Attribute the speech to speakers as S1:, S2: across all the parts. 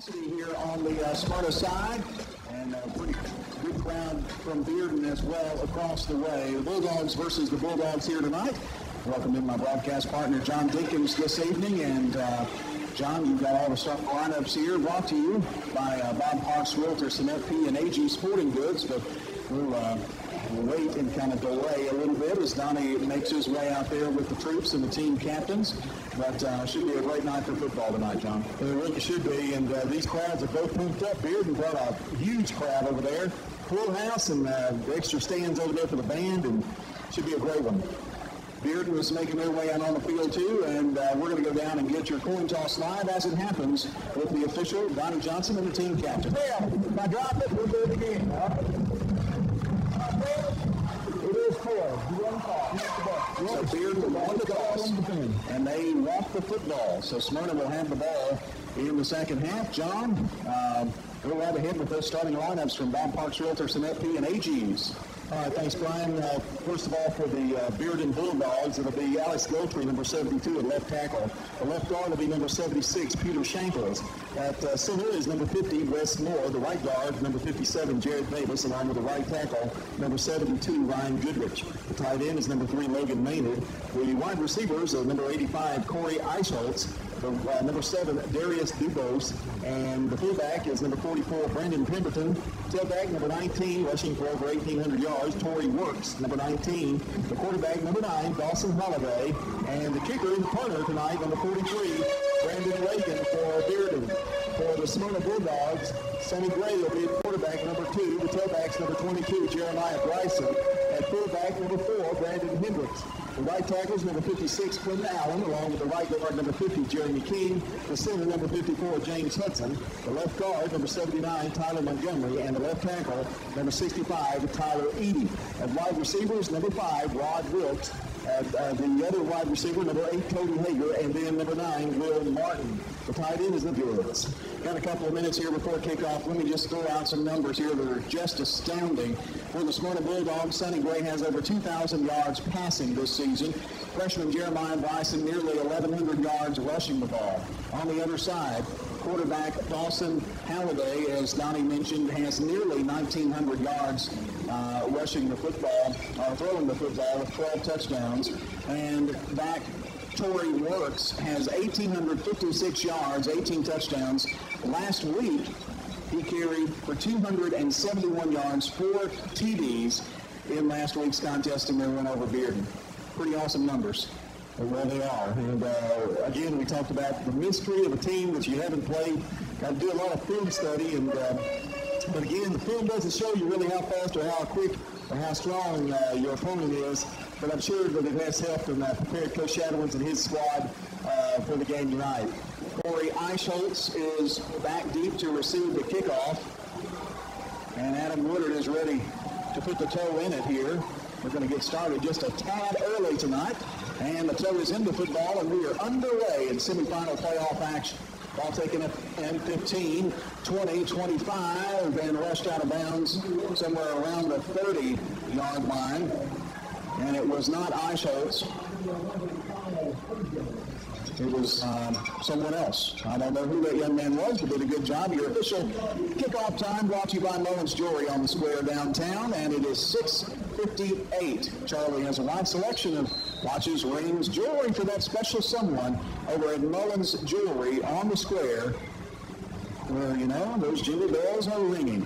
S1: capacity here on the Smyrna side, and a pretty good crowd from Bearden as well across the way. The Bulldogs versus the Bulldogs here tonight. Welcome in my broadcast partner, John Dinkins, this evening. And John, you've got all the starting lineups here, brought to you by Bob Parks Realtors and FP and AG Sporting Goods. But we'll wait and kind of delay a little bit as Donnie makes his way out there with the troops and the team captains. But should be a great night for football tonight, John.
S2: It really should be, and these crowds are both pumped up. Bearden brought a huge crowd over there. Full house and extra stands over there for the band, and should be a great one.
S1: Bearden was making their way out on the field too, and we're going to go down and get your coin toss live as it happens with the official, Donnie Johnson, and the team captain.
S2: Yeah, if I drop it, we'll do it again. It is fair. You run the ball.
S1: So Bearden will on the toss, and they walk the football. So Smyrna will have the ball in the second half. John, go right ahead with those starting lineups from Bob Parks Realtors and FP and AGs.
S2: All right, thanks, Brian. First of all, for the Bearden Bulldogs, it'll be Alex Gotry, number 72 at left tackle. The left guard will be number 76, Peter Shankles. At center is number 50, Wes Moore. The right guard, number 57, Jared Davis, along with the right tackle, number 72, Ryan Goodrich. The tight end is number 3, Logan Maynard. The wide receivers are number 85, Corey Eichholtz. The number 7, Darius Dubose, and the fullback is number 44, Brandon Pemberton. Tailback, number 19, rushing for over 1,800 yards, Torrey Works. Number 19, the quarterback, number 9, Dawson Holliday, and the kicker, the punter tonight, number 43, Brandon Reagan for Bearden. For the Smyrna Bulldogs, Sonny Gray will be at quarterback, number 2. The tailback's number 22, Jeremiah Bryson. At fullback, number 4, Brandon Hendricks. The right tackle is number 56, Clinton Allen, along with the right guard, number 50, Jeremy King. The center, number 54, James Hudson. The left guard, number 79, Tyler Montgomery. And the left tackle, number 65, Tyler Eady. At wide receivers, number 5, Rod Wilkes. The other wide receiver, number 8, Cody Hager, and then number 9, Will Martin. The tight end is the Beards. Got a couple of minutes here before kickoff. Let me just throw out some numbers here that are just astounding. For the Smyrna Bulldogs, Sonny Gray has over 2,000 yards passing this season. Freshman Jeremiah Bryson, nearly 1,100 yards rushing the ball. On the other side, quarterback Dawson Halliday, as Donnie mentioned, has nearly 1,900 yards rushing the football, throwing the football with 12 touchdowns. And back Torrey Works has 1,856 yards, 18 touchdowns. Last week, he carried for 271 yards, 4 TDs in last week's contest in their win over Bearden. Pretty awesome numbers. Well, they are. And again, we talked about the mystery of a team that you haven't played. Got to do a lot of film study. And but again, the film doesn't show you really how fast or how quick or how strong your opponent is. But I'm sure that it has helped and prepared Coach Shadowins and his squad for the game tonight.
S1: Corey Eichholtz is back deep to receive the kickoff. And Adam Woodard is ready to put the toe in it here. We're going to get started just a tad early tonight. And the toe is into football, and we are underway in semifinal playoff action. Ball taken at 15, 20, 25, and rushed out of bounds somewhere around the 30-yard line. And it was not Eichholtz. It was someone else. I don't know who that young man was, but did a good job. Your official kickoff time brought to you by Mullins Jewelry on the square downtown, and it is 6:58. Charlie has a wide selection of watches, rings, jewelry for that special someone over at Mullins Jewelry on the square, where, you know, those jingle bells are ringing.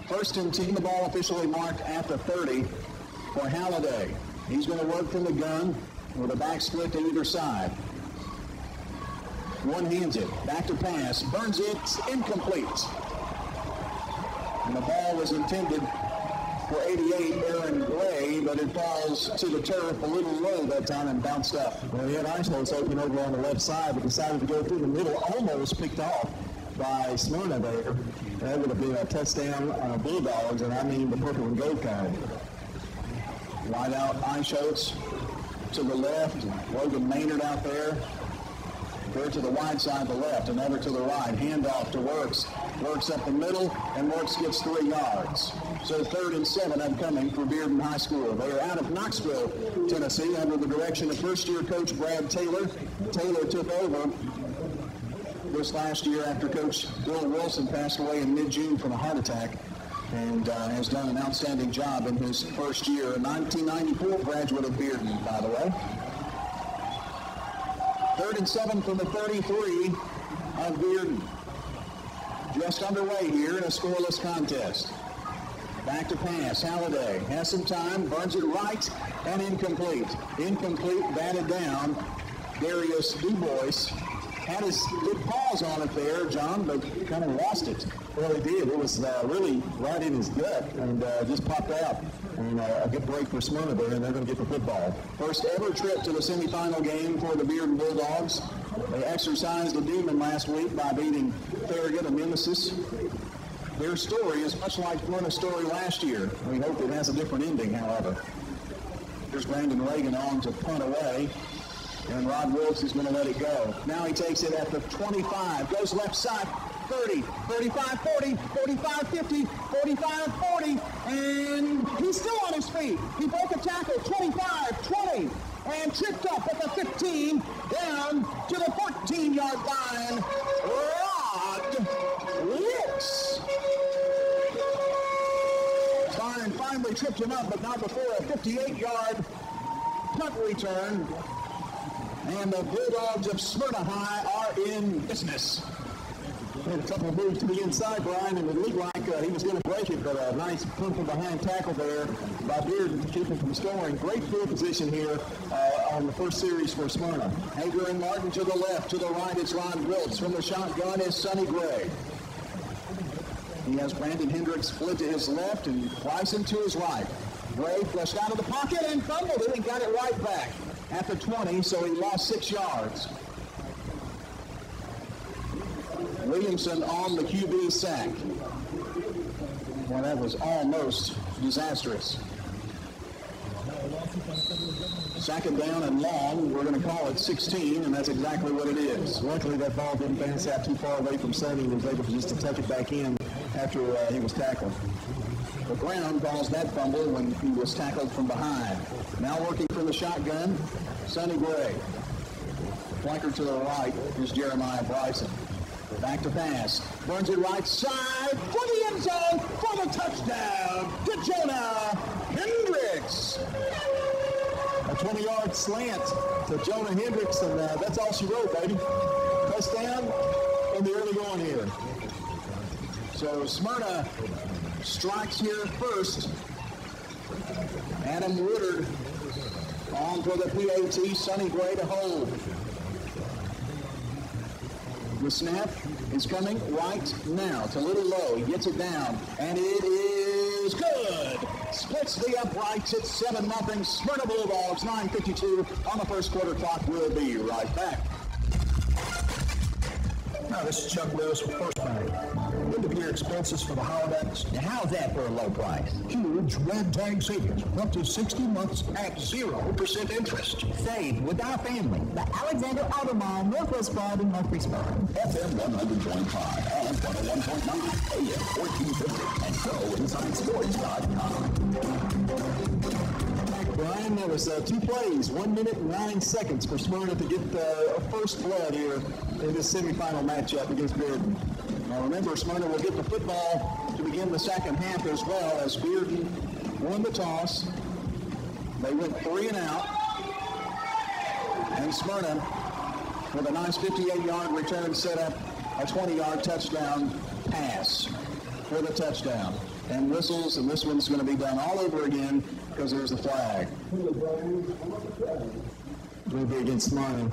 S1: First and 10, the ball officially marked at the 30 for Halliday. He's going to work from the gun with a back split to either side. One hands it, back to pass, burns it, incomplete. And the ball was intended for 88, Aaron Gray, but it falls to the turf a little low that time and bounced up.
S2: Well, he had Eichholtz open over on the left side, but decided to go through the middle, almost picked off by Smyrna there. That would have been a touchdown Bulldogs, and I mean the purple and gold kind.
S1: Wide out Eichholtz to the left, Logan Maynard out there. There to the wide side, the left, another to the right. Handoff to Works. Works up the middle, and Works gets 3 yards. So 3rd and 7 upcoming for Bearden High School. They are out of Knoxville, Tennessee, under the direction of first-year coach Brad Taylor. Taylor took over the service last year after Coach Bill Wilson passed away in mid-June from a heart attack, and has done an outstanding job in his first year. A 1994 graduate of Bearden, by the way. 3rd and 7 from the 33 of Bearden. Just underway here in a scoreless contest. Back to pass. Halliday has some time, burns it right, and incomplete. Incomplete, batted down. Darius DuBois had his good paws on it there, John, but kind of lost it.
S2: Well, he did. It was really right in his gut and just popped out. And a good break for Smyrna there, and they're going to get the football.
S1: First ever trip to the semifinal game for the Bearden Bulldogs. They exercised a demon last week by beating Farragut, a nemesis. Their story is much like Smyrna's story last year. We hope it has a different ending, however. Here's Brandon Reagan on to punt away. And Rod Wilkes is going to let it go. Now he takes it at the 25, goes left side, 30, 35, 40, 45, 50, 45, 40, and he's still on his feet. He broke a tackle, 25, 20, and tripped up at the 15, down to the 14-yard line. Rod Wilkes. Finally tripped him up, but not before a 58-yard punt return. And the Bulldogs of Smyrna High are in business.
S2: Made a couple of moves to the inside, Brian, and it looked like he was going to break it, but a nice punt from behind tackle there by Bearden to keep him from scoring. Great field position here on the first series for Smyrna.
S1: Hager and Martin to the left. To the right, it's Ron Wilkes. From the shotgun is Sonny Gray. He has Brandon Hendricks split to his left and Bryson to his right. Gray flushed out of the pocket and fumbled it and got it right back at the 20, so he lost 6 yards. Williamson on the QB sack. Well, that was almost disastrous. Second down and long, we're going to call it 16, and that's exactly what it is.
S2: Luckily, that ball didn't bounce out too far away from Sonny. He was able just to tuck it back in after he was tackled.
S1: The ground calls that fumble when he was tackled from behind. Now working from the shotgun, Sonny Gray. Flanker to the right is Jeremiah Bryson. Back to pass. Burns it right side for the end zone for the touchdown to Jonah Hendricks.
S2: A 20-yard slant to Jonah Hendricks, and that's all she wrote, baby. Touchdown in the early going here.
S1: So Smyrna strikes here first. Adam Woodard on for the PAT. Sonny Gray to hold. The snap is coming right now. It's a little low. He gets it down, and it is good. Splits the uprights. It's 7-0. Smyrna Bulldogs, 9:52 on the first quarter clock. We'll be right back.
S2: Now, this is Chuck Lewis with First Bank. End of year expenses for the holidays.
S3: Now, how's that for a low price?
S2: Huge red tag savings, up to 60 months at 0% interest.
S3: Save with our family. The Alexander Auto Mall, Northwest Broad in Murfreesboro.
S4: FM 100.5 and 101.9, AM 1450, and GoInsideSports.com.
S2: Brian, there was 2 plays, 1 minute and 9 seconds for Smyrna to get a first blood here in this semifinal matchup against Bearden.
S1: Now remember, Smyrna will get the football to begin the second half as well, as Bearden won the toss. They went 3 and out. And Smyrna, with a nice 58-yard return, set up a 20-yard touchdown pass for the touchdown. And whistles, and this one's going to be done all over again because there's a flag.
S2: Will be against Smyrna.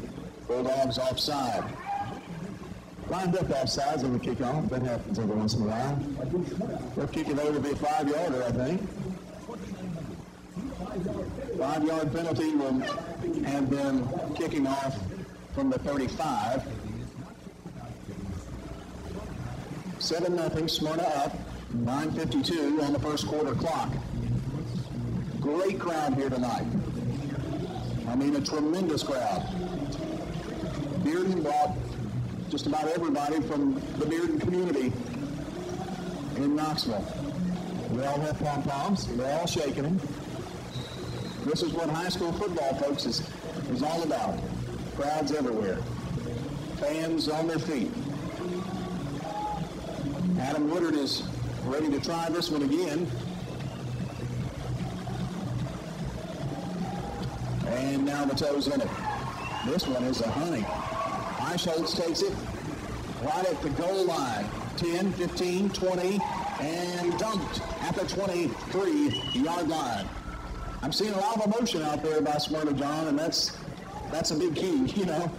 S1: Bulldogs offside.
S2: Lined up offsides on the kickoff. That happens every once in a while. They'll kick it over to be a 5-yarder, I think.
S1: 5-yard penalty will have them kicking off from the 35. 7-0, Smyrna up. 9:52 on the first quarter clock. Great crowd here tonight. I mean, a tremendous crowd. Bearden brought just about everybody from the Bearden community in Knoxville.
S2: They all have pom-poms. They're all shaking them.
S1: This is what high school football, folks, is all about. Crowds everywhere. Fans on their feet. Adam Woodard is ready to try this one again. And now the toes in it. This one is a honey. Eichholz takes it right at the goal line. 10, 15, 20, and dumped at the 23-yard line. I'm seeing a lot of emotion out there by Smyrna, John, and that's a big key, you know.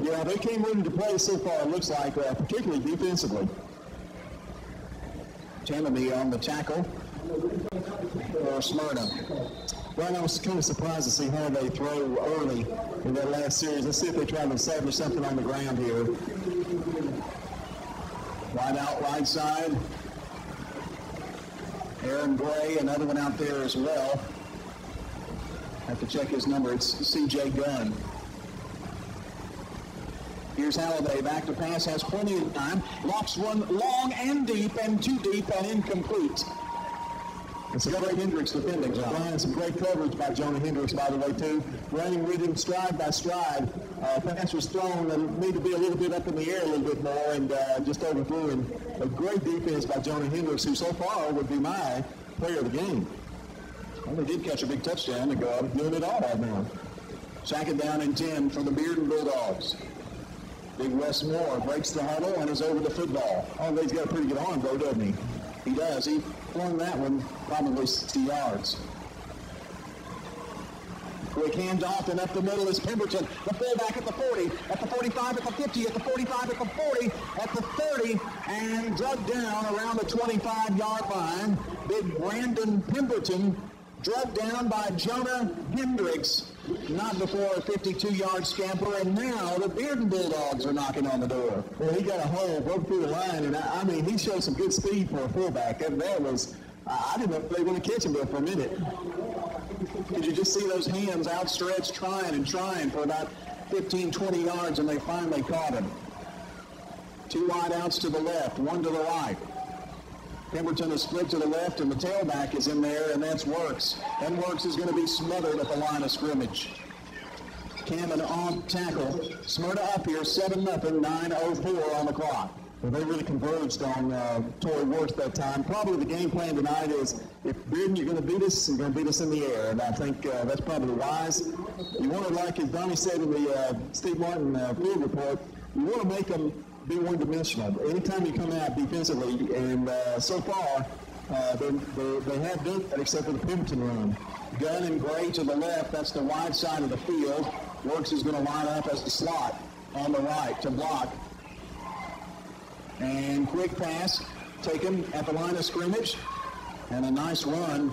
S1: Yeah, they came ready to play so far, it looks like, particularly defensively. Tammany on the tackle for Smyrna.
S2: Well, I was kind of surprised to see how they throw early in that last series. Let's see if they try to establish something on the ground here.
S1: Wide out right side. Aaron Gray, another one out there as well. Have to check his number. It's C.J. Gunn. Here's Halliday, back to pass, has plenty of time. Locks one long and deep, and too deep and incomplete.
S2: It's Jonah Hendricks defending, John. Some great coverage by Jonah Hendricks, by the way, too. Running with him stride by stride. Pass was thrown and need to be a little bit up in the air a little bit more, and just overthrew him. A great defense by Jonah Hendricks, who so far would be my player of the game.
S1: Well, they did catch a big touchdown to go out doing it all right now. Second down and 10 for the Bearden Bulldogs. Big Wes Moore breaks the huddle and is over the football.
S2: Oh, he's got a pretty good arm, though, doesn't he?
S1: He does. He flung that one probably 60 yards. Quick handoff, and up the middle is Pemberton. The fullback at the 40, at the 45, at the 50, at the 45, at the 40, at the 30, and dug down around the 25-yard line. Big Brandon Pemberton drugged down by Jonah Hendricks, not before a 52-yard scamper, and now the Bearden Bulldogs are knocking on the door.
S2: Well, he got a hole, broke through the line, and I mean, he showed some good speed for a fullback. And that was, I didn't know if they were going to catch him there for a minute.
S1: Did you just see those hands outstretched, trying for about 15, 20 yards, and they finally caught him. Two wide outs to the left, one to the right. Pemberton is split to the left, and the tailback is in there, and that's Works. And Works is going to be smothered at the line of scrimmage. Cameron on tackle. Smyrna up here, 7-0, 9:04 on the clock.
S2: Well, they really converged on Torrey Works that time. Probably the game plan tonight is, if Bearden, you're going to beat us, you're going to beat us in the air. And I think that's probably wise. You want to, like as Donnie said in the Steve Martin field report, you want to make them be one-dimensional. Anytime you come out defensively, and so far, they have done that except for the Pemberton run.
S1: Gunn and Gray to the left, that's the wide side of the field. Works is going to line up as the slot on the right to block. And quick pass taken at the line of scrimmage. And a nice run.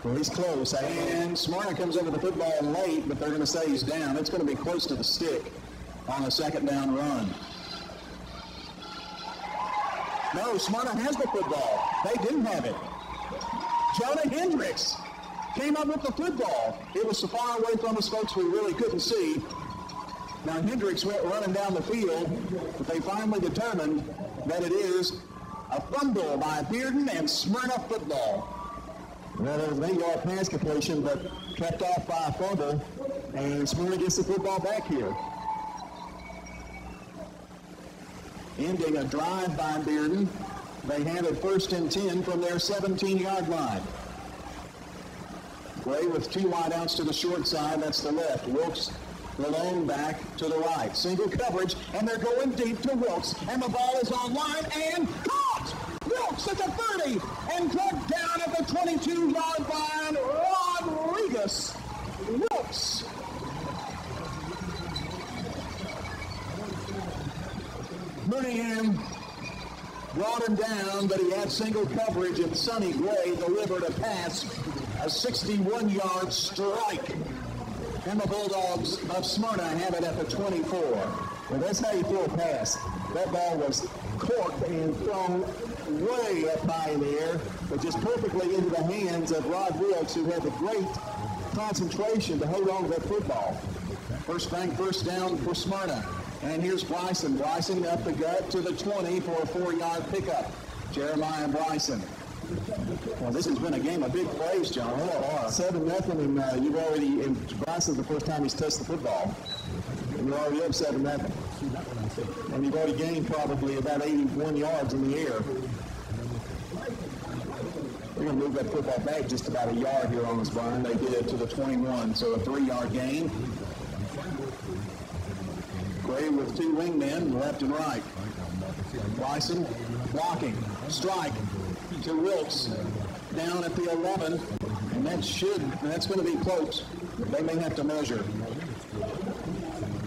S2: Well, he's close.
S1: And Smyrna comes over the football late, but they're going to say he's down. It's going to be close to the stick on a second down run. No, Smyrna has the football. They do have it. Jonah Hendricks came up with the football. It was so far away from us, folks, we really couldn't see. Now Hendricks went running down the field, but they finally determined that it is a fumble by Bearden and Smyrna football.
S2: Well, it was an 8-yard pass completion, but kept off by a fumble, and Smyrna gets the football back here.
S1: Ending a drive by Bearden. They have it 1st and 10 from their 17-yard line. Gray with two wideouts to the short side, that's the left. Wilkes, the lone back to the right. Single coverage, and they're going deep to Wilkes, and the ball is on line and caught! Wilkes at the 30, and drugged down at the 22-yard line, Rodriguez. Wilkes. Mooneyham brought him down, but he had single coverage, and Sonny Gray delivered a pass, a 61-yard strike. And the Bulldogs of Smyrna have it at the 24.
S2: Well, that's how you throw a pass. That ball was corked and thrown way up high in the air, but just perfectly into the hands of Rod Wilkes, who had the great concentration to hold on to that football.
S1: First down for Smyrna. And here's Bryson. Bryson up the gut to the 20 for a 4-yard pickup. Jeremiah Bryson. Well, this has been a game of big plays, John.
S2: 7-0, and you've already, and Bryson's the first time he's touched the football. and you're already up 7-0. And you've already gained probably about 81 yards in the air. We're going to move that football back just about a yard here on us, Brian. They did to the 21, so a 3-yard gain. Gray with 2 wingmen, left and right. Bryson blocking, strike to Wilkes, down at the 11, and that's going to be close. They may have to measure.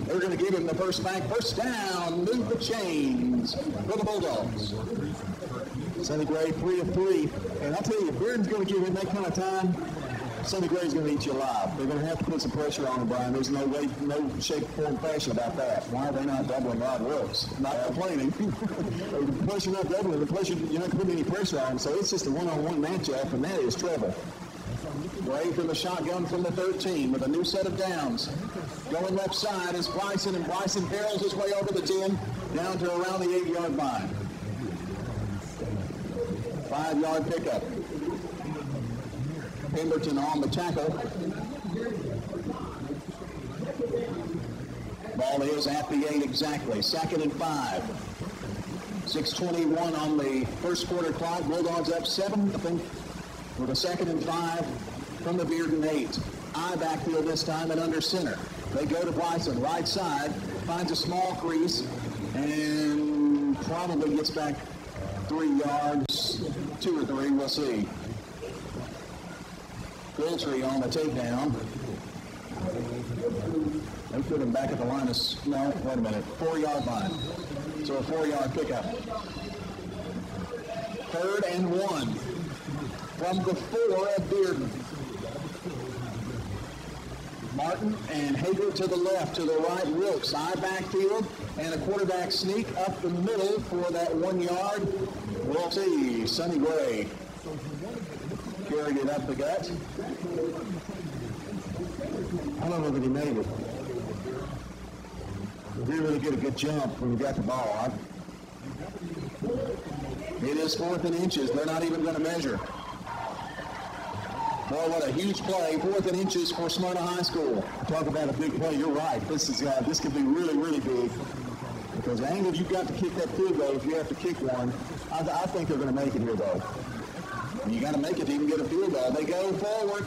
S2: They're going to give him the first down, move the chains for the Bulldogs. Sonny Gray, 3 of 3. And I'll tell you, if Bearden's going to give him that kind of time, Sonny Gray's going to eat you alive. They're going to have to put some pressure on him, Brian. There's no way, no shape, form, fashion about that. Why are they not doubling Rod Wilkes? Not complaining. The pressure not doubling. The pressure, you're not putting any pressure on him. So it's just a one-on-one matchup, and that is trouble. Gray from the shotgun from the 13 with a new set of downs. Going left side is Bryson, and Bryson barrels his way over the 10 down to around the 8-yard line. 5-yard pickup. Pemberton on the tackle. Ball is at the 8 exactly. 2nd and 5. 6:21 on the first quarter clock. Bulldogs up 7-0 with a 2nd and 5 from the Bearden 8. I backfield this time and under center. They go to Bryson, right side, finds a small crease, and probably gets back 3 yards, 2 or 3, we'll see. Giltry on the takedown. They put him back at the line of, no, wait a minute, 4-yard line. So a 4-yard pickup. 3rd and 1 from the 4 of Bearden. Martin and Hager to the left, to the right, Wilkes. I backfield and a quarterback sneak up the middle for that 1 yard. We'll see. Sonny Gray carried it up the gut. I don't know that he made it. He didn't really get a good jump when he got the ball. It is 4th and inches. They're not even going to measure. Boy, what a huge play. 4th and inches for Smyrna High School. Talk about a big play. You're right. This could be really, really big. Because the angle you've got to kick that field goal, if you have to kick one, I think they're going to make it here, though. And you got to make it to even get a field goal. They go forward,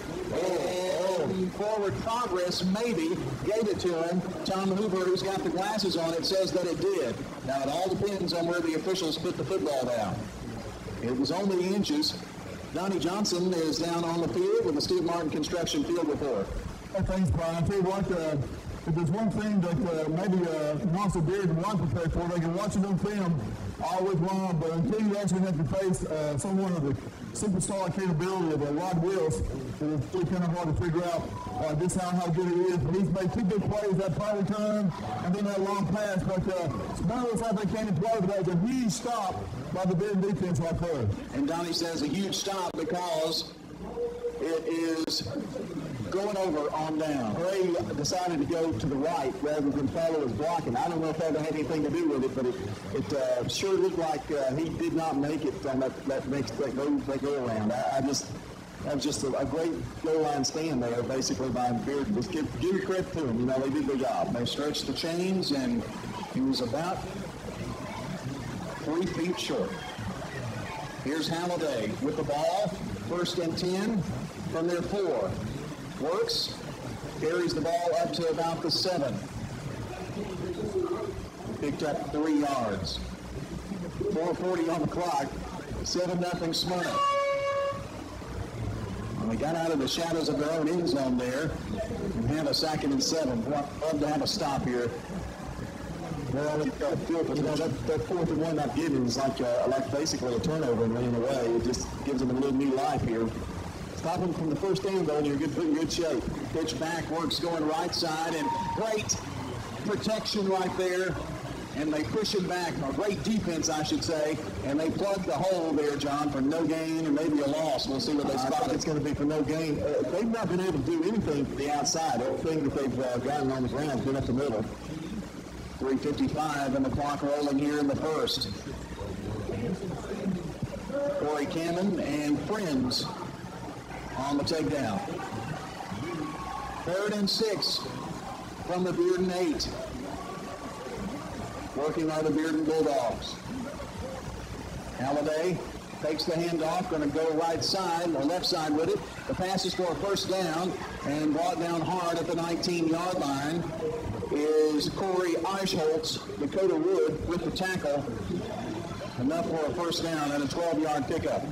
S2: and forward progress maybe gave it to him. Tom Hoover, who's got the glasses on, it says that it did. Now, it all depends on where the officials put the football down. It was only inches. Donnie Johnson is down on the field with the Steve Martin Construction Field Report.
S5: Thanks, Brian. I'll tell you what, if there's one thing that maybe Monster Bearden want to prepare for, they can watch it on film all week long, but until you actually have to face someone of the superstar capability of Rod Wilkes, it's really kind of hard to figure out just how good he is. But he's made 2 big plays, that power return and then that long pass. But Smyrna looks like they came to play, but that was a huge stop by the Bearden defense right there.
S1: And Donnie says a huge stop because it is going over on down.
S2: Gray decided to go to the right rather than follow his blocking. I don't know if that had anything to do with it, but it sure looked like he did not make it on that go around. That was just a great goal line stand there, basically by Bearden. Just give your credit to them. You know, they did their job.
S1: They stretched the chains, and he was about 3 feet short. Here's Halliday with the ball. 1st and 10 from their 4. Works, carries the ball up to about the 7. Picked up 3 yards. 4:40 on the clock. 7-0 Smyrna. And they got out of the shadows of their own end zone there and have a 2nd and 7. Love to have a stop here.
S2: Well, that 4th and 1 not given is like basically a turnover and running away. It just gives them a little new life here. Stop them from the first down, though, and you're in good shape.
S1: Pitch back, Works going right side, and great protection right there. And they push him back, or great defense, I should say, and they plug the hole there, John, for no gain and maybe a loss. We'll see what they spot.
S2: It's going to be for no gain. They've not been able to do anything to the outside. Everything that they've gotten on the ground has been up the middle.
S1: 3:55 and the clock rolling here in the first. Corey Cannon and friends on the takedown. 3rd and 6 from the Bearden 8. Working are the Bearden Bulldogs. Halliday takes the handoff, going to go right side, or left side with it. The pass is for a first down, and brought down hard at the 19-yard line is Corey Eichholz. Dakota Wood with the tackle. Enough for a first down and a 12-yard pickup.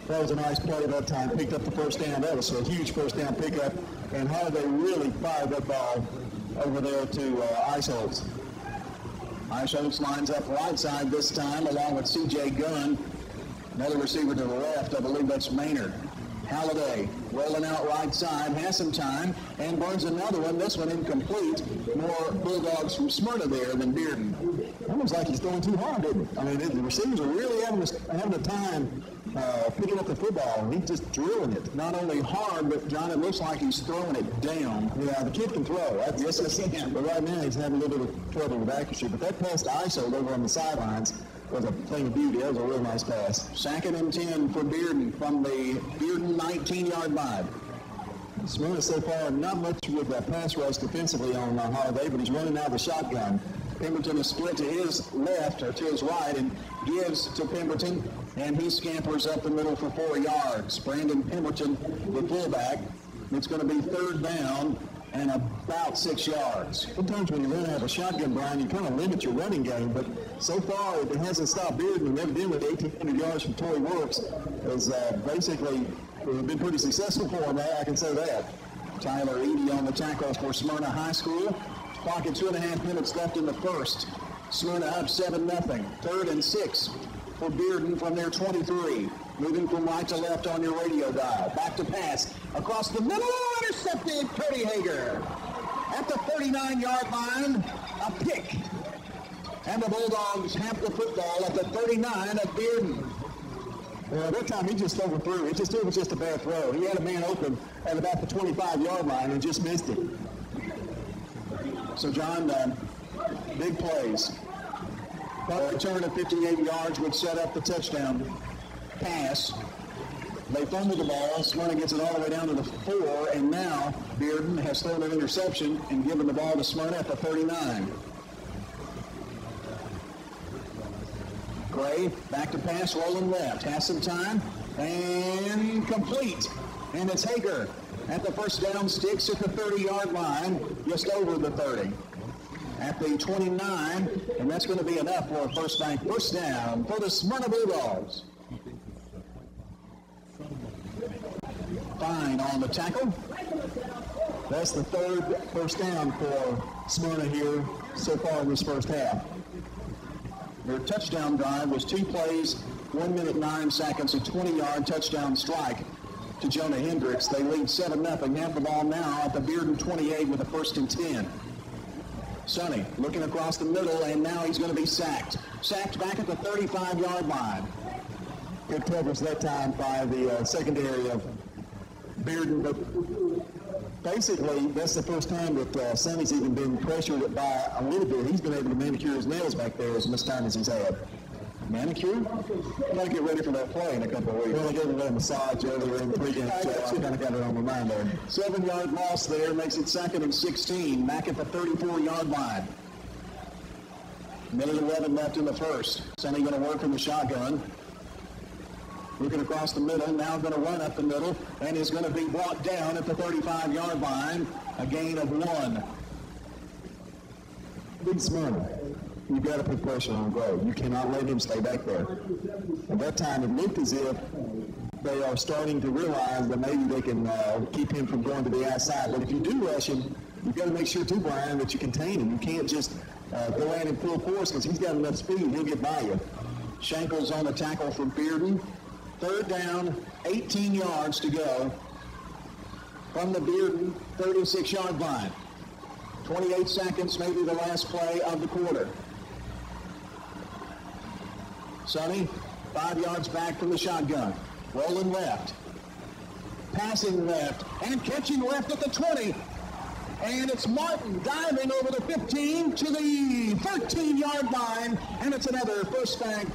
S2: That was a nice play that time. Picked up the first down. That was a huge first down pickup. And Halliday really fired that ball over there to Eichholz.
S1: Eichholz lines up right side this time, along with C.J. Gunn. Another receiver to the left. I believe that's Maynard. Halliday rolling out right side, has some time, and burns another one. This one incomplete. More Bulldogs from Smyrna there than Bearden.
S2: Almost like he's throwing too hard, didn't he? I mean, the receivers are really having a time picking up the football, and he's just drilling it.
S1: Not only hard, but, John, it looks like he's throwing it down.
S2: Yeah, the kid can throw. Yes, he can. But right now, he's having a little bit of trouble with accuracy. But that pass to ISO over on the sidelines was a thing of beauty. That was a real nice pass.
S1: 2nd and 10 for Bearden from the Bearden 19-yard line.
S2: Smyrna so far not much with that pass rush defensively on Halliday, but he's running out of the shotgun.
S1: Pemberton is split to his left, or to his right, and gives to Pemberton, and he scampers up the middle for 4 yards. Brandon Pemberton, the fullback. It's going to be 3rd down and about 6 yards.
S2: Sometimes when you run out of a shotgun, Brian, you kind of limit your running game, but so far it hasn't stopped Bearden, and evidently 1,800 yards from Tory Works has basically been pretty successful for him. I can say that.
S1: Tyler Edie on the tackle for Smyrna High School. Clock at 2.5 minutes left in the first. Smyrna up 7-0. 3rd and 6 for Bearden from their 23. Moving from right to left on your radio dial. Back to pass. Across the middle. Intercepted. Cody Hager. At the 39-yard line. A pick. And the Bulldogs have the football at the 39 of Bearden.
S2: Well, that time he just overthrew. It was just a bad throw. He had a man open at about the 25-yard line and just missed it.
S1: So, John, big plays. Punt return of 58 yards would set up the touchdown pass. They fumble the ball. Smyrna gets it all the way down to the 4, and now Bearden has thrown an interception and given the ball to Smyrna at the 39. Gray, back to pass, rolling left. Has some time, and complete. And it's Hager at the first down, sticks at the 30-yard line, just over the 30. At the 29, and that's going to be enough for a first down for the Smyrna Bulldogs. Fine on the tackle.
S2: That's the 3rd first down for Smyrna here so far in this first half.
S1: Their touchdown drive was 2 plays, 1 minute 9 seconds, a 20-yard touchdown strike to Jonah Hendricks. They lead 7-0. Have the ball now at the Bearden 28 with a 1st and 10. Sonny looking across the middle, and now he's going to be sacked. Sacked back at the 35-yard line.
S2: Good coverage that time by the secondary of Bearden. But basically, that's the first time that Sonny's even been pressured by a little bit. He's been able to manicure his nails back there as much time as he's had.
S1: Manicure? You got to get ready for that play in a couple of weeks.
S2: Well, I gave him a massage earlier in the pregame, so I kind of got it on my mind there.
S1: 7-yard loss there makes it 2nd and 16. Back at the 34-yard line. Minute 11 left in the first. Sonny going to work from the shotgun. Looking across the middle, now going to run up the middle, and is going to be brought down at the 35-yard line. A gain of 1.
S2: Big Smyrna. You've got to put pressure on Gray. You cannot let him stay back there. At that time, it looked as if they are starting to realize that maybe they can keep him from going to the outside. But if you do rush him, you've got to make sure, too, Brian, that you contain him. You can't just go at him full force because he's got enough speed. He'll get by you.
S1: Shankles on the tackle from Bearden. 3rd down, 18 yards to go from the Bearden 36-yard line. 28 seconds, maybe the last play of the quarter. Sonny, 5 yards back from the shotgun. Rolling left. Passing left. And catching left at the 20. And it's Martin diving over the 15 to the 13-yard line. And it's another first down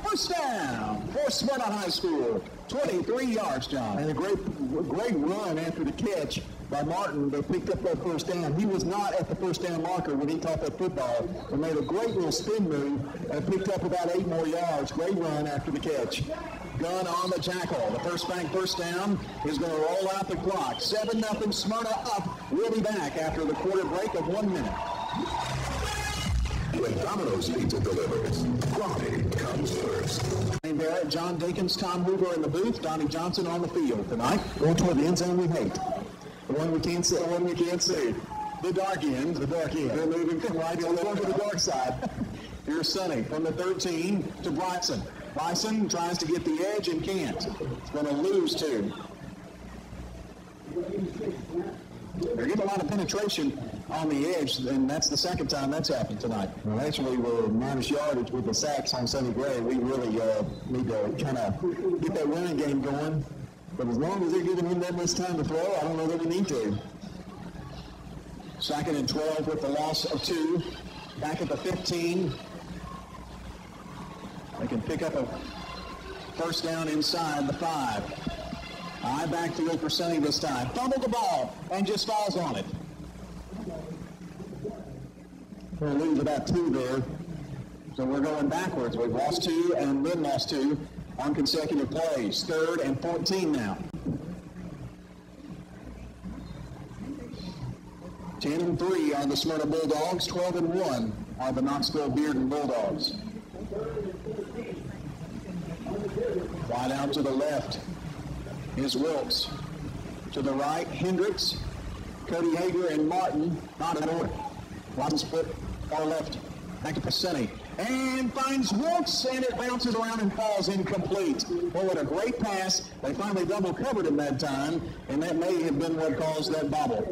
S1: for Smyrna High School. 23 yards, John.
S2: And a great run after the catch by Martin. They picked up that first down. He was not at the first down marker when he caught that football and made a great little spin move and picked up about 8 more yards. Great run after the catch. Gunn on the tackle. The first down is going to roll out the clock. 7-0 Smyrna up. We'll be back after the quarter break of 1 minute.
S4: When Domino's Pizza delivers, quality comes first.
S1: Barrett, John Dinkins, Tom Hoover in the booth, Donnie Johnson on the field tonight. Going toward the end zone we hate. The one we can't see. The dark end. They're moving from right to the dark side. Here's Sonny from the 13 to Bryson. Bryson tries to get the edge and can't. It's going to lose 2. They're getting a lot of penetration on the edge, and that's the second time that's happened tonight.
S2: Well, actually, we're minus yardage with the sacks on Sonny Gray. We really need to kind of get that running game going. But as long as they're giving him that much time to throw, I don't know that we need to.
S1: 2nd and 12 with the loss of 2. Back at the 15. They can pick up a first down inside the 5. High backfield for Sonny this time. Fumbled the ball and just falls on it.
S2: We'll lose about 2 there.
S1: So we're going backwards. We've lost 2 and then lost 2 on consecutive plays. 3rd and 14 now. 10 and 3 are the Smyrna Bulldogs. 12 and 1 are the Knoxville Bearden Bulldogs. Wide out to the left is Wilkes. To the right, Hendricks, Cody Hager, and Martin. Not in order. One split far left. Back to Passetti. And finds Wilkes, and it bounces around and falls incomplete. Well, what a great pass. They finally double covered him that time, and that may have been what caused that bobble.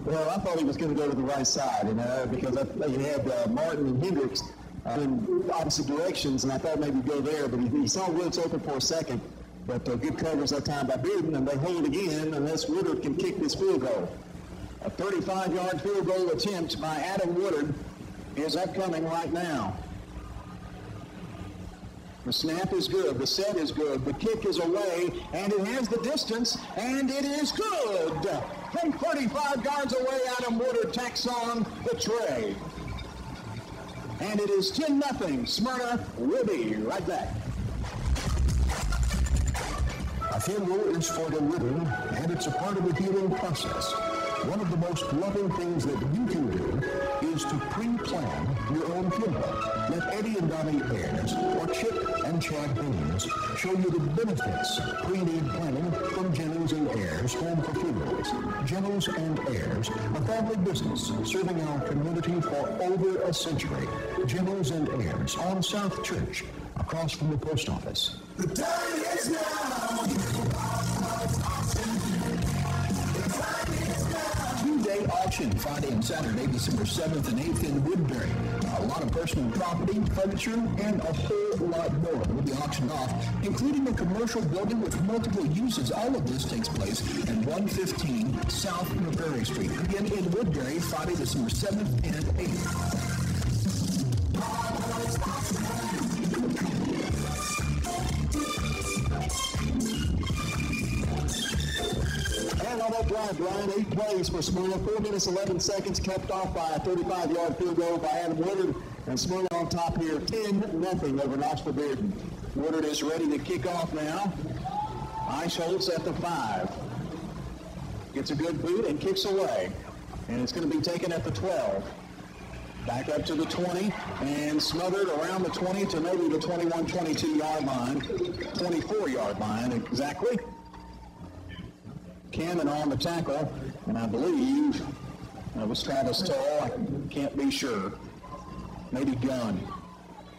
S2: Well, I thought he was going to go to the right side, because he had Martin and Hendricks in opposite directions, and I thought maybe go there, but he saw Wilkes open for a second. But good coverage that time by Bearden, and they hold again unless Woodard can kick this field goal.
S1: A 35-yard field goal attempt by Adam Woodard is upcoming right now. The snap is good. The set is good. The kick is away, and it has the distance, and it is good. From 35 yards away, Adam Woodard tacks on the tray. And it is 10-0. Smyrna will be right back.
S4: A funeral is for the living, and it's a part of the healing process. One of the most loving things that you can do is to pre-plan your own funeral. Let Eddie and Donnie Ayers or Chip and Chad Haynes show you the benefits of pre-need planning from Jennings and Ayers Home for Funerals. Jennings and Ayers, a family business serving our community for over a century. Jennings and Ayers on South Church, across from the post office.
S6: The time is now.
S7: Two-day auction Friday and Saturday, December 7th and 8th in Woodbury. A lot of personal property, furniture, and a whole lot more will be auctioned off, including a commercial building with multiple uses. All of this takes place at 115 South Montgomery Street. Again, in Woodbury, Friday, December 7th and 8th.
S2: And on that drive, Brian, 8 plays for Smyrna, 4 minutes, 11 seconds, capped off by a 35-yard field goal by Adam Woodard. And Smyrna on top here, 10-0 over Knoxville Bearden.
S1: Woodard is ready to kick off now. Eichholz at the 5. Gets a good boot and kicks away. And it's going to be taken at the 12. Back up to the 20 and smothered around the 20 to maybe the 21, 22-yard line. 24-yard line, exactly. Cannon on the tackle, and I believe it was Travis Toll. I can't be sure. Maybe Gunn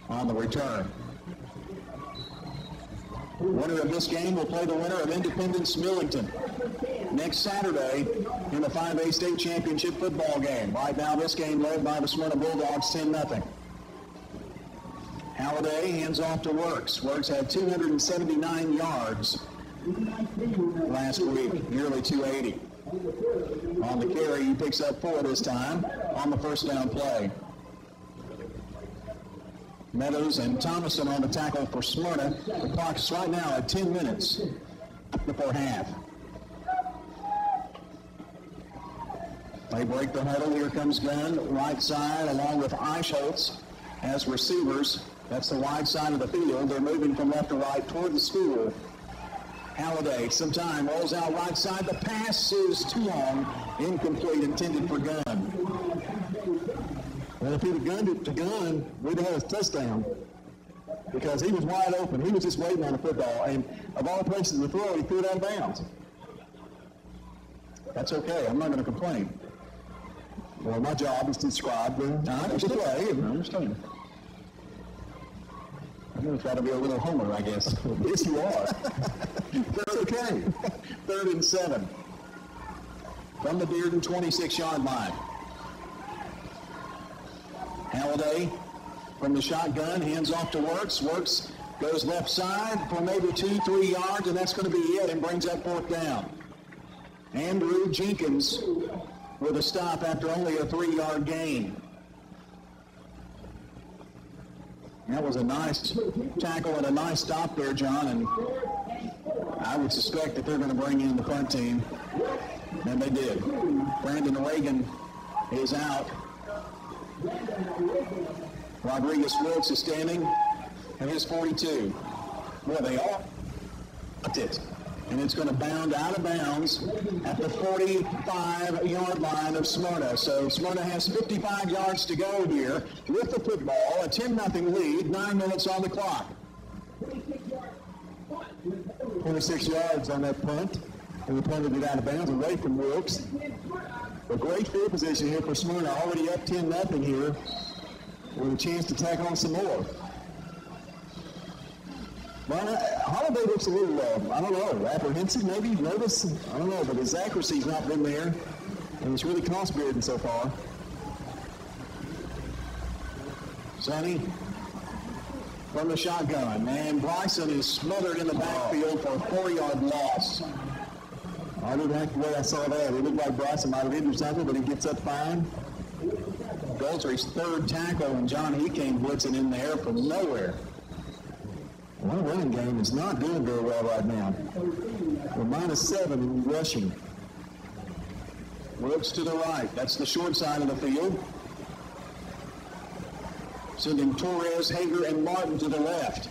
S1: on the return. Winner of this game will play the winner of Independence Millington next Saturday in the 5A state championship football game. Right now, this game led by the Smyrna Bulldogs 10-0. Halliday hands off to Works. Works had 279 yards last week, nearly 280. On the carry, he picks up 4 this time on the first down play. Meadows and Thomason on the tackle for Smyrna. The clock is right now at 10 minutes before half. They break the huddle. Here comes Gunn, right side, along with Eichholz as receivers. That's the wide side of the field. They're moving from left to right toward the school. Halliday, some time, rolls out right side. The pass is too long, incomplete, intended for Gunn.
S2: Well, if he'd have gunned it to Gunn, we'd have had a touchdown because he was wide open. He was just waiting on the football, and of all places to throw, he threw it out of bounds.
S1: That's okay. I'm not going to complain.
S2: Well, my job is to describe the play.
S1: I understand. I'm going to try to be a little homer, I guess.
S2: Yes, you are.
S1: That's okay. 3rd and 7. From the Bearden 26-yard line. Halliday from the shotgun, hands off to Works. Works goes left side for maybe 2-3 yards, and that's going to be it, and brings up 4th down. Andrew Jenkins with a stop after only a 3-yard gain. That was a nice tackle and a nice stop there, John, and I would suspect that they're going to bring in the punt team, and they did. Brandon Reagan is out. Rodriguez Wilkes is standing at his 42. Boy, they all it. And it's going to bound out of bounds at the 45-yard line of Smyrna. So Smyrna has 55 yards to go here with the football, a 10-0 lead, 9 minutes on the clock.
S2: 26 yards on that punt, and we punted it out of bounds away from Wilkes. A great field position here for Smyrna, already up 10-0 here, with a chance to tack on some more. Holiday looks a little, I don't know, apprehensive maybe, nervous, I don't know, but his accuracy's not been there, and it's really cost Bearden so far.
S1: Sonny from the shotgun, and Bryson is smothered in the backfield for a 4-yard loss.
S2: I didn't like the way I saw that. It looked like Bryson might have injured something, but he gets up fine.
S1: Goltry's 3rd tackle, and John, he came blitzing in there from nowhere.
S2: Our running game is not doing very well right now. We're -7 in rushing.
S1: Wilkes to the right. That's the short side of the field. Sending Torres, Hager, and Martin to the left.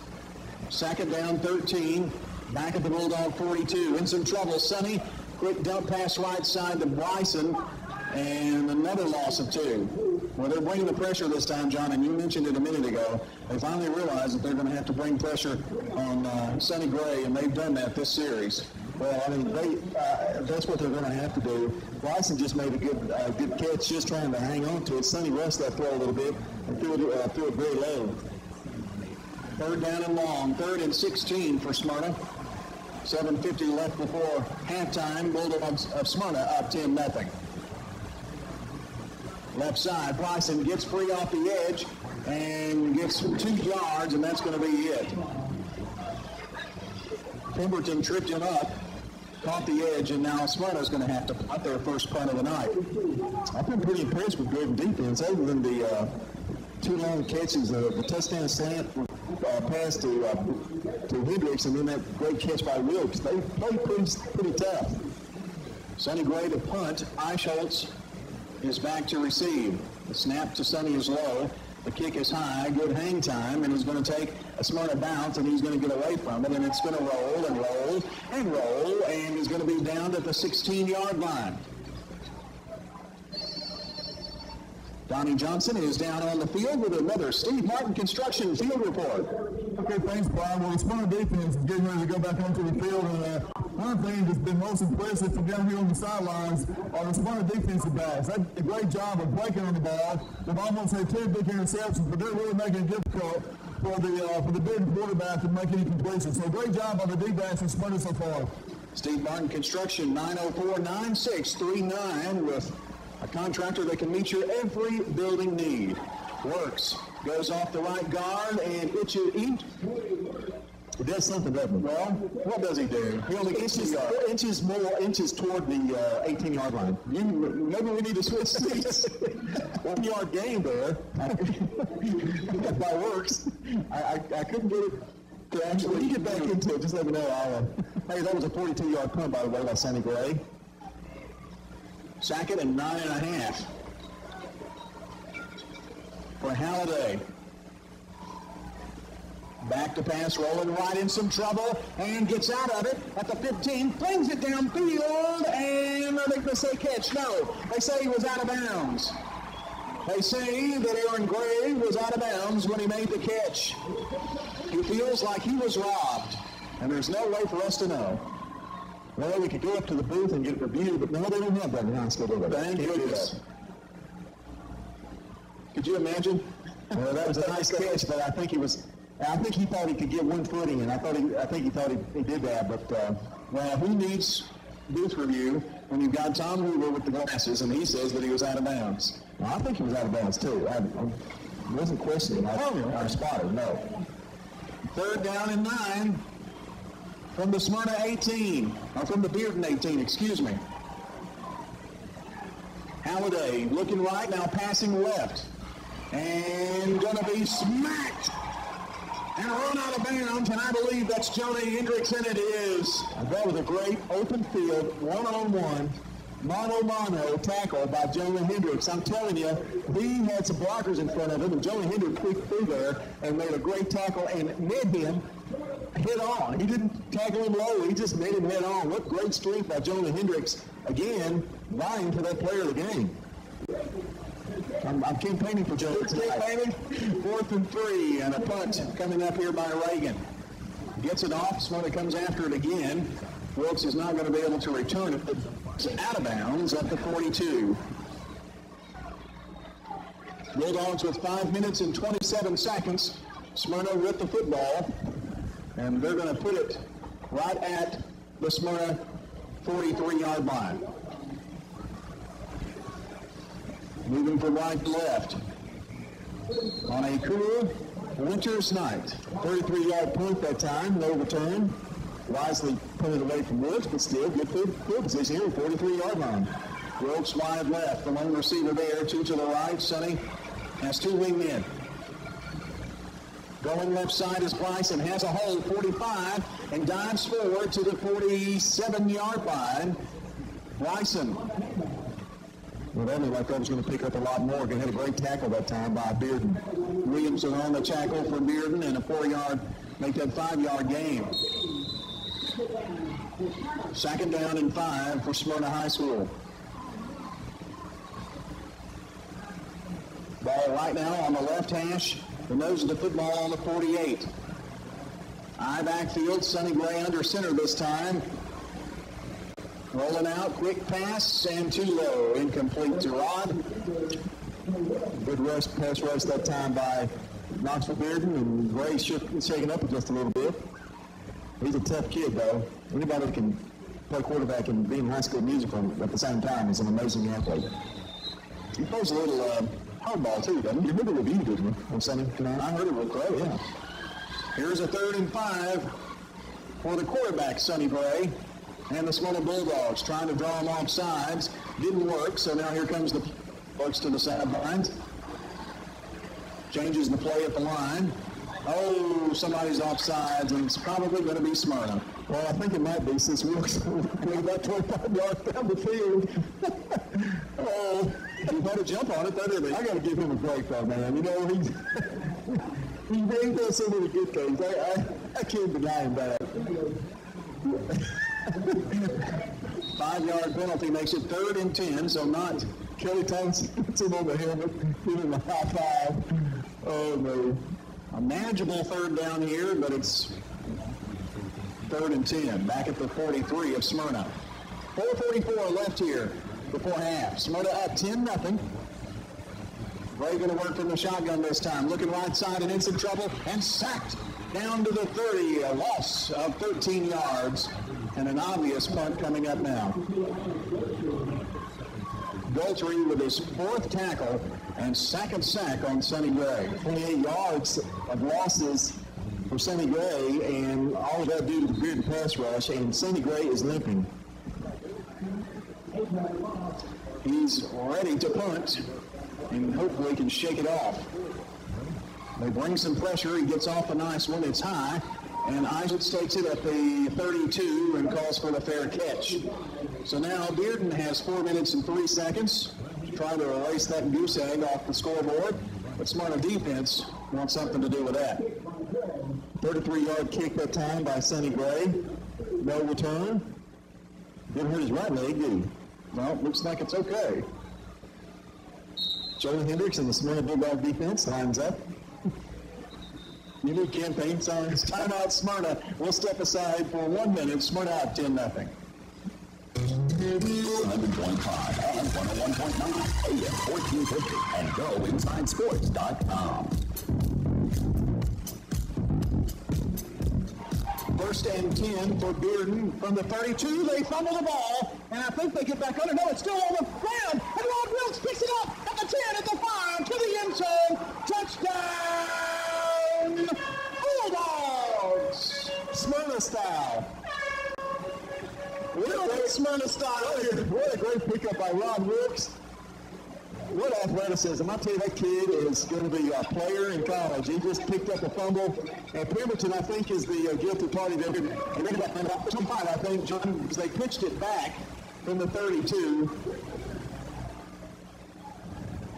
S1: 2nd down, 13. Back at the Bulldog 42. In some trouble, Sonny. Quick dump pass right side to Bryson. And another loss of 2. Well, they're bringing the pressure this time, John, and you mentioned it a minute ago. They finally realized that they're going to have to bring pressure on Sonny Gray, and they've done that this series.
S2: Well, I mean, that's what they're going to have to do. Bryson just made a good catch, just trying to hang on to it. Sonny rushed that throw a little bit and threw it very low.
S1: 3rd down and long, 3rd and 16 for Smyrna. 7:50 left before halftime. Bulldogs of Smyrna up 10-0. Left side, Bryson gets free off the edge and gets 2 yards, and that's going to be it. Pemberton tripped him up, caught the edge, and now Smyrna's going to have to punt their first punt of the night.
S2: I've been pretty impressed with Bearden defense, other than the 2 long catches, the touchdown slant pass to Hendricks, and then that great catch by Wilkes. They played pretty tough.
S1: Sonny Gray to punt. Eichholz is back to receive. The snap to Sonny is low. The kick is high. Good hang time, and he's going to take a Smyrna bounce, and he's going to get away from it, and it's going to roll and roll and roll, and he's going to be down at the 16-yard line. Donnie Johnson is down on the field with another Steve Martin Construction field report.
S5: Okay, thanks, Brian. Well, the Smyrna defense is getting ready to go back onto the field, and one thing that's been most impressive from down here on the sidelines are the Smyrna defensive backs. They did a great job of breaking on the ball. They've almost had 2 big interceptions, but they're really making it difficult for the big quarterback to make any completions. So great job by the D-backs in Smyrna so far.
S1: Steve Martin Construction, 904-9639 with a contractor that can meet your every building need. Works. Goes off the right guard and He
S2: does something, doesn't he?
S1: Well, what does he do? He only gets 4
S2: inches toward the 18-yard line.
S1: Maybe we need to switch seats.
S2: 1-yard gain there.
S1: By Works.
S2: I couldn't get it to actually. When you get back into it, just let me know. Hey, that was a 42-yard punt, by the way, by Sonny Gray.
S1: Second and 9.5 for Halliday. Back to pass, rolling right in some trouble, and gets out of it at the 15, flings it downfield, and I think they say catch. No, they say he was out of bounds. They say that Aaron Gray was out of bounds when he made the catch. He feels like he was robbed, and there's no way for us to know.
S2: Well, we could go up to the booth and get it reviewed, but no, they don't have that in high school, do they?
S1: Thank goodness. Could you imagine?
S2: Well, that was a nice catch, but I think he thought he could get one footing, and I think he thought he did that, but
S1: well, who needs booth review when you've got Tom Hoover with the glasses, and he says that he was out of bounds?
S2: well, I think he was out of bounds too. I wasn't questioning our spotter, no.
S1: Third down and 9 from the Smyrna 18, or from the Bearden 18, excuse me. Halliday looking right, now passing left, and going to be smacked and run out of bounds, and I believe that's Jonah Hendricks, and it is.
S2: That was a great open field, one-on-one, mano-mano tackle by Jonah Hendricks. I'm telling you, he had some blockers in front of him, and Jonah Hendricks quick through there and made a great tackle and met him head on. He didn't tackle him low, he just made him head on. What great strength by Jonah Hendricks, again, vying for that player of the game. I'm campaigning for Jonah tonight.
S1: 4th and 3, and a punt coming up here by Reagan. Gets it off, Smyrna comes after it again. Wilkes is not going to be able to return it, but it's out of bounds at the 42. Bulldogs with 5 minutes and 27 seconds. Smyrna with the football, and they're going to put it right at the Smyrna 43-yard line. Moving from right to left on a cool winter's night. 33-yard punt that time, no return. Wisely punted away from Woods, but still good field position here, 43-yard line. Wilkes wide left, the lone receiver there, 2 to the right. Sonny has 2 wingmen. Going left side is Bryson, has a hole, 45, and dives forward to the 47-yard line. Bryson.
S2: Well, that looked like that was going to pick up a lot more. They had a great tackle that time by Bearden.
S1: Williamson on the tackle for Bearden, and a 4-yard, make that 5-yard gain. Second down and 5 for Smyrna High School. Ball right now on the left hash. The nose of the football on the 48. Eye backfield, Sonny Gray under center this time. Rolling out, quick pass, and too low, incomplete to Rod.
S2: Good pass rush that time by Knoxville Bearden, and Gray shaking up just a little bit. He's a tough kid, though. Anybody that can play quarterback and be in high school musical at the same time is an amazing athlete.
S1: He plays a little hardball, too, doesn't he?
S2: You heard the review, didn't you, on Sunday tonight?
S1: I heard it real close, yeah. Here's a 3rd and 5 for the quarterback, Sonny Gray. And the Smyrna Bulldogs trying to draw him off sides. Didn't work, so now here comes the folks to the sidelines. Changes the play at the line. Oh, somebody's off sides, and it's probably going to be Smyrna.
S2: Well, I think it might be, since Wilkes went about 25 yards down the field.
S1: Oh, he better jump on it, doesn't he?
S2: I got to give him a break, though, man. You know, he does so many good things. I can't deny him that.
S1: 5-yard penalty makes it 3rd and 10, so not
S2: Kelly Thompson puts him on the helmet, give him a high five. Oh, no.
S1: A manageable 3rd down here, but it's 3rd and 10, back at the 43 of Smyrna. 4:44 left here before half. Smyrna up 10-0. Ray going to work from the shotgun this time. Looking right side and in some trouble, and sacked down to the 30. A loss of 13 yards, and an obvious punt coming up now. Goltry with his 4th tackle and 2nd sack on Sonny Gray.
S2: 28 yards of losses for Sonny Gray, and all of that due to the Bearden pass rush, and Sonny Gray is limping.
S1: He's ready to punt, and hopefully can shake it off. They bring some pressure. He gets off a nice one. It's high, and Isaacs takes it at the 32 and calls for the fair catch. So now Bearden has 4 minutes and 3 seconds, trying to erase that goose egg off the scoreboard. But Smyrna defense wants something to do with that.
S2: 33-yard kick that time by Sonny Gray. No return. Didn't hurt his right leg, did he?
S1: Well, looks like it's okay.
S2: Joey Hendricks and the Smyrna Bulldog defense lines up.
S1: Unique campaign signs. Timeout Smyrna. We'll step aside for 1 minute. Smyrna out 10-0.
S7: 100.5 and 101.9 AM 1450 and GoInsideSports.com.
S1: First and 10 for Bearden from the 32. They fumble the ball, and I think they get back under. No, it's still on the ground. And Rod Wilkes picks it up at the 10, at the 5, to the end zone. Touchdown! Bulldogs!
S2: Smyrna style.
S1: What a great Smyrna style here.
S2: What a great pickup by Rod Wilkes. What athleticism. I tell you, that kid is going to be a player in college. He just picked up a fumble. And Pemberton, I think, is the guilty party there. And then about 25, I think, John, because they pitched it back from the 32.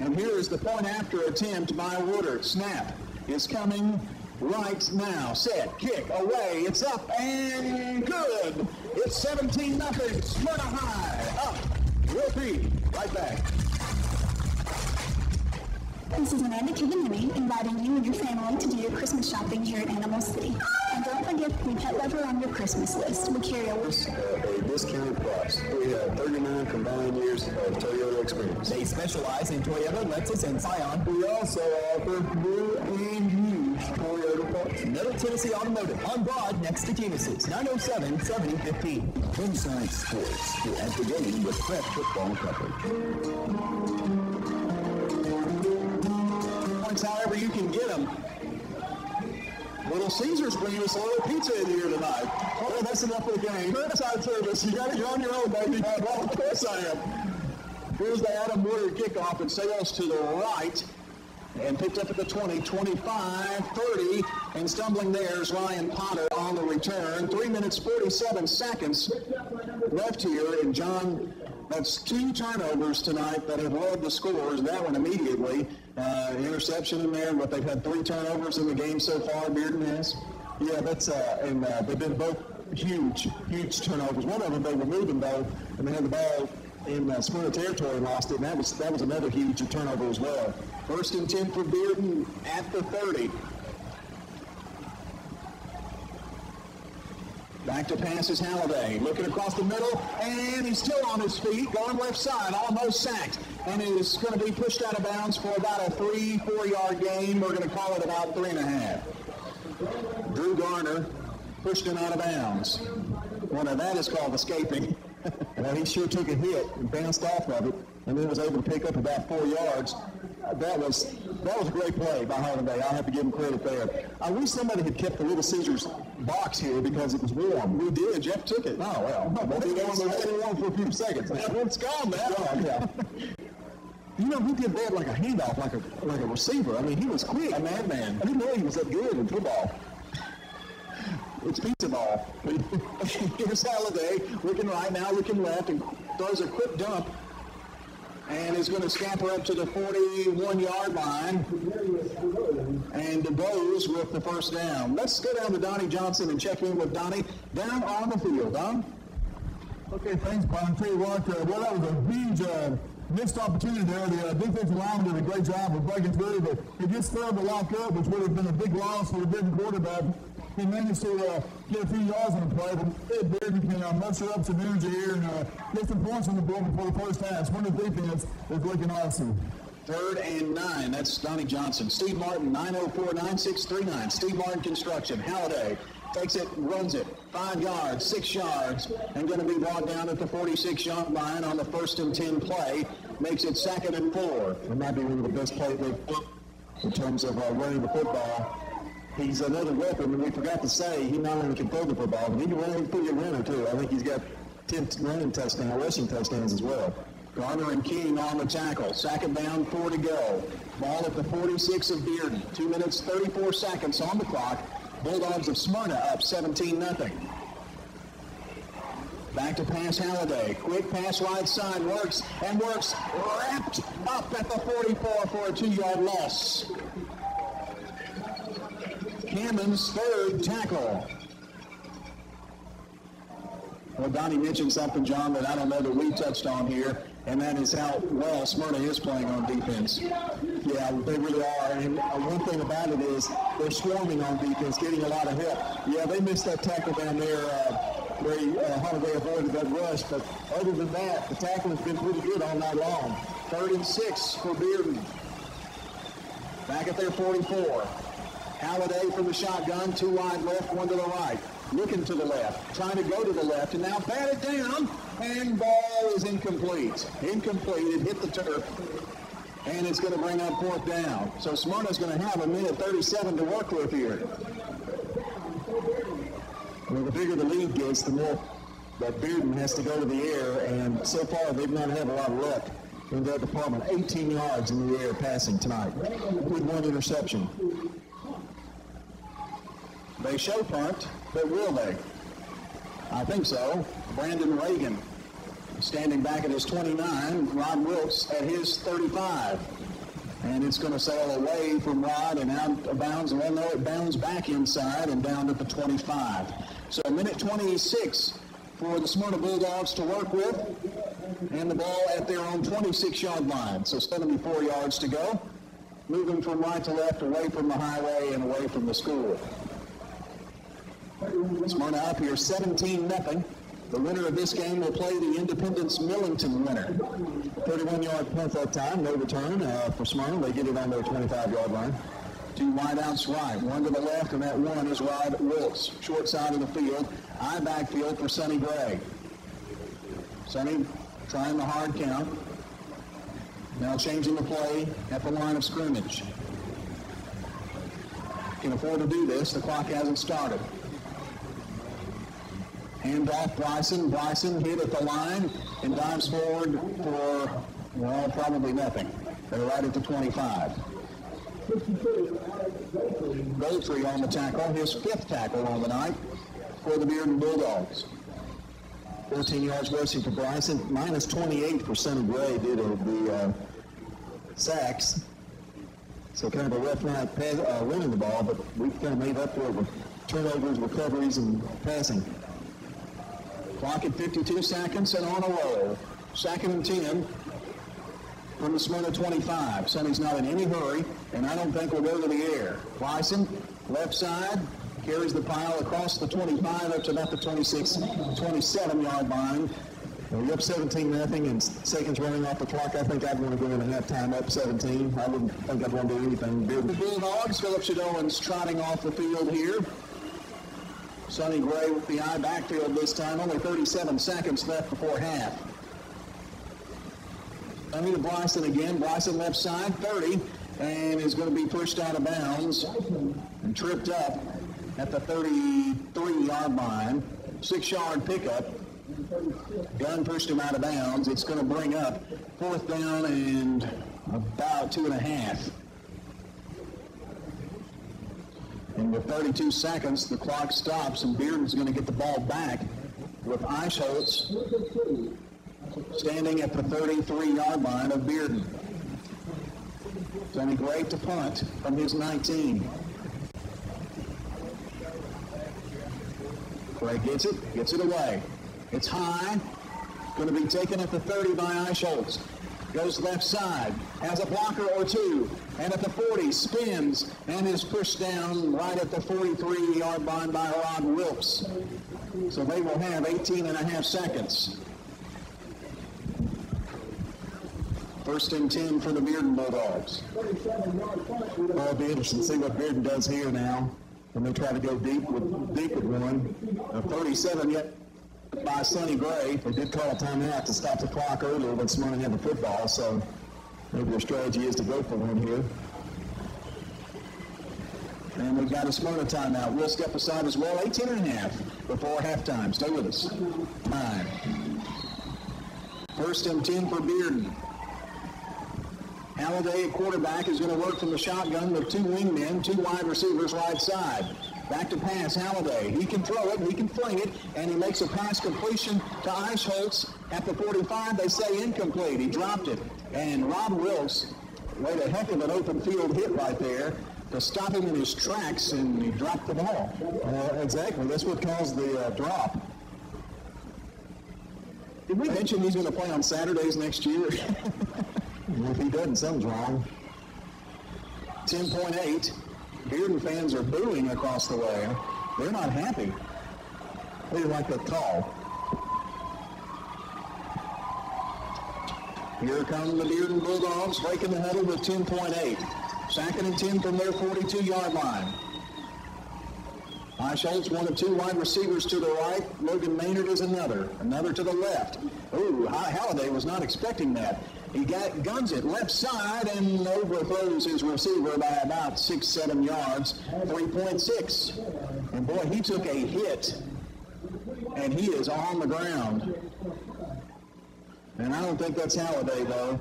S1: And here is the point after attempt by Woodard. Snap is coming right now. Set, kick, away. It's up and good. It's 17-0. Smyrna High up. We'll be right back.
S8: This is Amanda Kibanini inviting you and your family to do your Christmas shopping here at Animal City. And don't forget the Pet Lover on your Christmas list. We carry
S2: A discounted price. We have 39 combined years of Toyota experience.
S7: They specialize in Toyota, Lexus, and Scion.
S2: We also offer new and used Toyota parts.
S7: Middle Tennessee Automotive on Broad next to Genesis, 907-7015.
S4: Inside Sports, you're at the game with Prep football coverage.
S1: However you can get them. Little Caesars bringing us a little pizza in here tonight.
S2: Oh, that's enough for the game. Curbside service. You're on your own, baby.
S1: Well, of course I am. Here's the Adam Woodard kickoff. It sails to the right and picked up at the 20, 25, 30, and stumbling there is Ryan Potter on the return. 3 minutes, 47 seconds left here, and John, that's 2 turnovers tonight that have led the scores. That one immediately. Interception in there, but they've had 3 turnovers in the game so far, Bearden has.
S2: Yeah, that's, and they've been both huge turnovers. One of them they were moving, though, and they had the ball in Smyrna territory and lost it, and that was another huge turnover as well.
S1: First and 10 for Bearden at the 30. Back to pass is Halliday, looking across the middle, and he's still on his feet, going left side, almost sacked, and is going to be pushed out of bounds for about a 3-4 yard gain. We're going to call it about 3.5. Drew Garner pushed him out of bounds. Well, now that is called escaping.
S2: Well, he sure took a hit and bounced off of it, and then was able to pick up about 4 yards. That was a great play by Holiday. I'll have to give him credit there. I wish somebody had kept the Little Caesars box here because it was warm.
S1: We did. Jeff took it.
S2: Oh, well. But we only warm for a few seconds.
S1: It's gone now.
S2: Yeah. You know, he did that like a handoff, like a receiver. I mean, he was quick.
S1: A madman.
S2: I didn't know he was that good in football.
S1: It's pizza ball. Here's Halliday, looking right now, looking left, and throws a quick dump, and is going to scamper up to the 41-yard line, and DeBose with the first down. Let's go down to Donnie Johnson and check in with Donnie down on the field. Don?
S5: Okay, thanks, Brian. I'll tell you what, that was a huge missed opportunity there. The defensive lineman did a great job of breaking through, but he just failed to lock up, which would have been a big loss for the Bearden quarterback. He managed to get a few yards on the play, but Bearden can muster up some energy here and get some points on the board before the first half. When the defense is looking awesome.
S1: 3rd and 9. That's Donnie Johnson. Steve Martin, 904-9639. Steve Martin Construction. Halliday takes it, runs it. 5 yards, 6 yards, and going to be brought down at the 46-yard line on the 1st and 10 play. Makes it 2nd and 4.
S2: It might be one of the best plays they've put in terms of running the football. He's another weapon, and we forgot to say he not only can throw the football, but he can run pretty good runner too. I think he's got 10 rushing touchdowns as well.
S1: Garner and King on the tackle. 2nd down, 4 to go. Ball at the 46 of Bearden. 2 minutes, 34 seconds on the clock. Bulldogs of Smyrna up 17-0. Back to pass Halliday. Quick pass right side. Works and works. Wrapped up at the 44 for a 2-yard loss. Hammond's third tackle. Well, Donnie mentioned something, John, that I don't know that we touched on here, and that is how well Smyrna is playing on defense.
S2: Yeah, they really are. And one thing about it is they're swarming on defense, getting a lot of help. Yeah, they missed that tackle down there where Holiday avoided that rush. But other than that, the tackle has been pretty good all night long.
S1: 3rd and 6 for Bearden. Back at their 44. Halliday from the shotgun, 2 wide left, 1 to the right. Looking to the left, trying to go to the left, and now batted down, and ball is incomplete. Incomplete, it hit the turf, and it's going to bring up 4th down. So Smyrna's going to have 1:37 to work with here.
S2: Well, the bigger the lead gets, the more that Bearden has to go to the air, and so far they've not had a lot of luck in that department. 18 yards in the air passing tonight with 1 interception.
S1: They show punt, but will they? I think so. Brandon Reagan standing back at his 29, Rod Wilkes at his 35. And it's going to sail away from Rod and out of bounds, and well, no, it bounds back inside and down at the 25. So 1:26 for the Smyrna Bulldogs to work with, and the ball at their own 26-yard line. So 74 yards to go, moving from right to left, away from the highway and away from the school. Smyrna up here 17-0. The winner of this game will play the Independence Millington winner.
S2: 31-yard punt that time, no return for Smyrna. They get it on their 25-yard line.
S1: 2 wideouts right, 1 to the left, and that 1 is Rod Wilkes. Short side of the field, eye backfield for Sonny Gray. Sonny trying the hard count. Now changing the play at the line of scrimmage. Can afford to do this. The clock hasn't started. Hand off Bryson. Bryson hit at the line and dives forward for, well, probably nothing. They're right at the 25. Goltree on the tackle, his 5th tackle on the night for the Bearden Bulldogs.
S2: 14 yards rushing for Bryson. Minus 28 for Sonny Gray due to the sacks. So kind of a rough night running the ball, but we've kind of made up for it with turnovers, recoveries, and passing.
S1: Clock at 52 seconds and on a roll. 2nd and 10 from the Smyrna 25. Sonny's not in any hurry, and I don't think we'll go to the air. Bryson, left side, carries the pile across the 25 up to about the 26, 27-yard line.
S2: We're up 17-0 and seconds running off the clock. I think I'd want to go in at halftime up 17. I wouldn't think I'd want to do anything.
S1: The Bulldogs, Philip Shadowin's trotting off the field here. Sonny Gray with the eye backfield this time. Only 37 seconds left before half. Sonny to Bryson again. Bryson left side, 30, and is going to be pushed out of bounds and tripped up at the 33-yard line. 6-yard pickup. Gunn pushed him out of bounds. It's going to bring up 4th down and about 2.5. And with 32 seconds, the clock stops, and Bearden's going to get the ball back with Eichholz standing at the 33-yard line of Bearden. Sonny Gray to punt from his 19. Gray gets it away. It's high. Going to be taken at the 30 by Eichholz. Goes left side, has a blocker or two, and at the 40 spins and is pushed down right at the 43-yard line by Rod Wilkes. So they will have 18.5 seconds. 1st and 10 for the Bearden Bulldogs.
S2: Well, it'll be interesting to see what Bearden does here now when they try to go deep with one.
S1: 37 yet by Sonny Gray.
S2: They did call a timeout to stop the clock earlier when Smyrna had the football, so maybe their strategy is to go for one here.
S1: And we've got a Smyrna timeout. We'll step aside as well. 18.5 before halftime. Stay with us. Time. 1st and 10 for Bearden. Halliday at quarterback is going to work from the shotgun with 2 wingmen, 2 wide receivers right side. Back to pass, Halliday. He can throw it, he can fling it, and he makes a pass completion to Eichholz at the 45. They say incomplete. He dropped it. And Rob Wilkes made a heck of an open field hit right there to stop him in his tracks, and he dropped the ball.
S2: Exactly. That's what caused the drop.
S1: Did we mention he's going to play on Saturdays next year?
S2: If he doesn't, something's wrong.
S1: 10.8. Bearden fans are booing across the way. They're not happy.
S2: They didn't like that call.
S1: Here come the Bearden Bulldogs breaking the huddle with 10.8. 2nd and 10 from their 42-yard line. Eichholz, one of 2 wide receivers to the right. Logan Maynard is another to the left. Ooh, Halliday was not expecting that. He guns it left side and overthrows his receiver by about 6-7 yards, 3.6. And boy, he took a hit, and he is on the ground. And I don't think that's Halliday, though.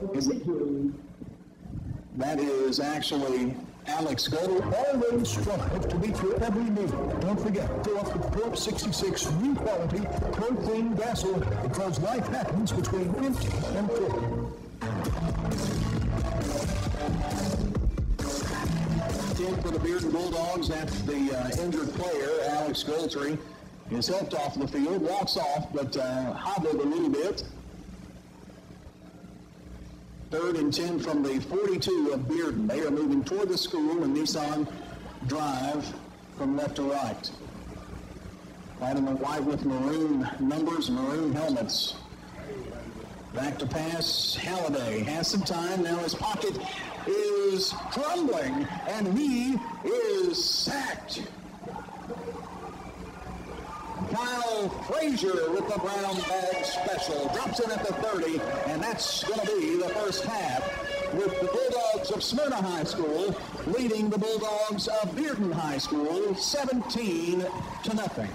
S1: That is actually Alex Gold.
S4: Always strive to beat through every meal. Don't forget, fill up the Port 66 new quality pro-clean gasoline, because life happens between empty and full.
S1: 10 for the Bearden Bulldogs after the injured player, Alex Goltry, is helped off the field, walks off, but hobbled a little bit. 3rd and 10 from the 42 of Bearden. They are moving toward the school, and Nissan drive from left to right. White and white with maroon numbers, maroon helmets. Back to pass, Halliday has some time. Now his pocket is crumbling, and he is sacked. Kyle Frazier with the brown bag special. Drops in at the 30, and that's going to be the first half, with the Bulldogs of Smyrna High School leading the Bulldogs of Bearden High School 17-0.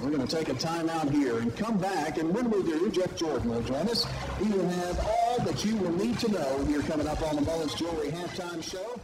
S1: We're going to take a timeout here and come back, and when we do, Jeff Jordan will join us. He will have all that you will need to know here coming up on the Mullins Jewelry Halftime Show.